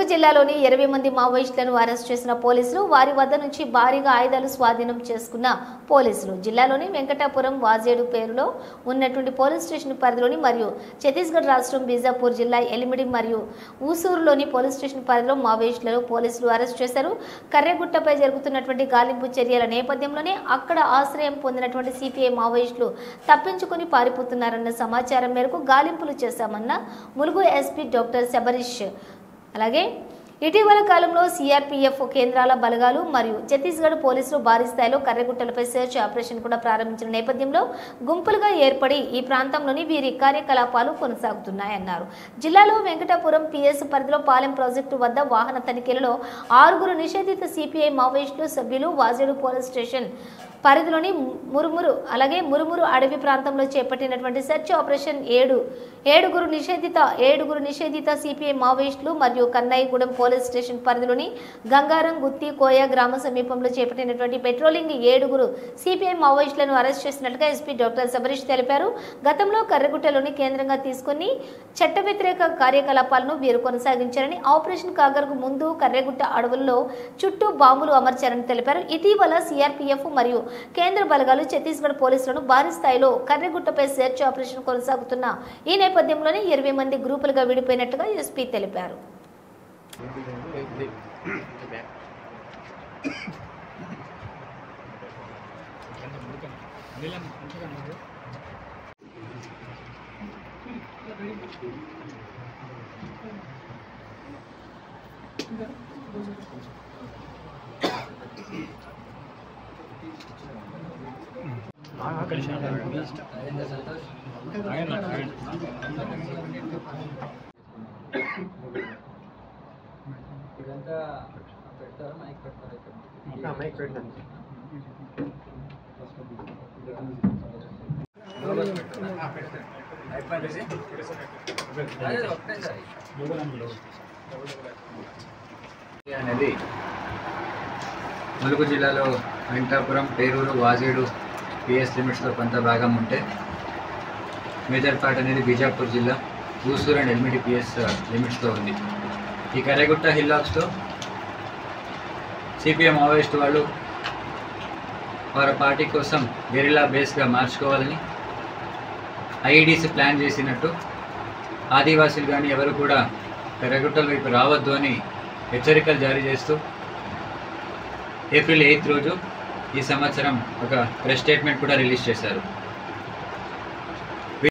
జిల్లాలోని 20 మంది మావోయిస్టులను అరెస్ట్ చేసిన పోలీసులు, వారి వద్ద నుంచి భారీగా ఆయుధాలు స్వాధీనం చేసుకున్న పోలీసులు జిల్లాలోని వెంకటాపురం వాజేడు పేరులో ఉన్నటువంటి పోలీస్ స్టేషన్ పరిధిలోని మరియు ఛత్తీస్గఢ్ రాష్ట్రం బీజాపూర్ జిల్లా ఎలిమిడి మరియు ఊసూరులోని పోలీస్ స్టేషన్ పరిధిలో మావోయిస్టులను పోలీసులు అరెస్ట్ చేశారు. కర్రెగుట్టపై జరుగుతున్నటువంటి గాలింపు చర్యల నేపథ్యంలోనే అక్కడ ఆశ్రయం పొందినటువంటి సిపిఐ మావోయిస్టులు తప్పించుకుని పారిపోతున్నారన్న సమాచారం మేరకు గాలింపులు చేశామన్న ములుగు ఎస్పీ డాక్టర్ శబరీష్. అలాగే ఇటీవల కాలంలో సిఆర్పీఎఫ్ కేంద్రాల బలగాలు మరియు ఛత్తీస్గఢ్ పోలీసులు భారీ స్థాయిలో కర్రెగుట్టలపై సెర్చ్ ఆపరేషన్ కూడా ప్రారంభించిన నేపథ్యంలో గుంపులుగా ఏర్పడి ఈ ప్రాంతంలోని వీరి కార్యకలాపాలు కొనసాగుతున్నాయన్నారు. జిల్లాలో వెంకటాపురం పిఎస్ పరిధిలో పాలెం ప్రాజెక్టు వద్ద వాహన తనిఖీలలో 6 నిషేధిత సిపిఐ మావోయిస్టులు సభ్యులు వాజేడు పోలీస్ స్టేషన్ పరిధిలోని మురుమురు అడవి ప్రాంతంలో చేపట్టినటువంటి సెర్చ్ ఆపరేషన్ 7 నిషేధిత సిపిఐ మావోయిస్టులు మరియు కన్నయ్యగూడెం పోలీస్ స్టేషన్ పరిధిలోని గంగారం గుత్తి కోయ గ్రామ సమీపంలో చేపట్టినటువంటి పెట్రోలింగ్ 7 సిపిఐ మావోయిస్టులను అరెస్ట్ చేసినట్లుగా ఎస్పీ డాక్టర్ శబరీష్ తెలిపారు. గతంలో కర్రెగుట్టలోని కేంద్రంగా తీసుకుని చట్ట వ్యతిరేక కార్యకలాపాలను వీరు కొనసాగించారని, ఆపరేషన్ కాగర్కు ముందు కర్రెగుట్ట అడవుల్లో చుట్టూ బాంబులు అమర్చారని తెలిపారు. ఇటీవల సిఆర్పీఎఫ్ మరియు కేంద్ర బలగాలు ఛత్తీస్గఢ్ పోలీసులను భారీ స్థాయిలో కర్రెగుట్టపై సెర్చ్ ఆపరేషన్ కొనసాగుతున్న ఈ నేపథ్యంలోనే 20 మంది గ్రూపులుగా విడిపోయినట్టుగా ఎస్పీ తెలిపారు. అనేది ములుగు జిల్లాలో వెంకటాపురం, పేరూరు, వాజేడు పిఎస్ లిమిట్స్లో కొంత భాగం ఉంటే మేజర్ పార్ట్ అనేది బీజాపూర్ జిల్లా ఊసూరు అండ్ ఎలిమిడి పిఎస్ లిమిట్స్లో ఉంది. ఈ కర్రెగుట్ట హిల్లాక్స్లో సిపిఎం మావోయిస్ట్ వాళ్ళు వారి పార్టీ కోసం గెరిల్లా బేస్గా మార్చుకోవాలని ఐఈడీసీ ప్లాన్ చేసినట్టు ఆదివాసీలు కానీ ఎవరు కూడా కర్రెగుట్టల వైపు రావద్దు అని హెచ్చరికలు జారీ చేస్తూ ఏప్రిల్ 8 రోజు ఈ సంవత్సరం ఒక ప్రెస్ స్టేట్మెంట్ కూడా రిలీజ్ చేశారు.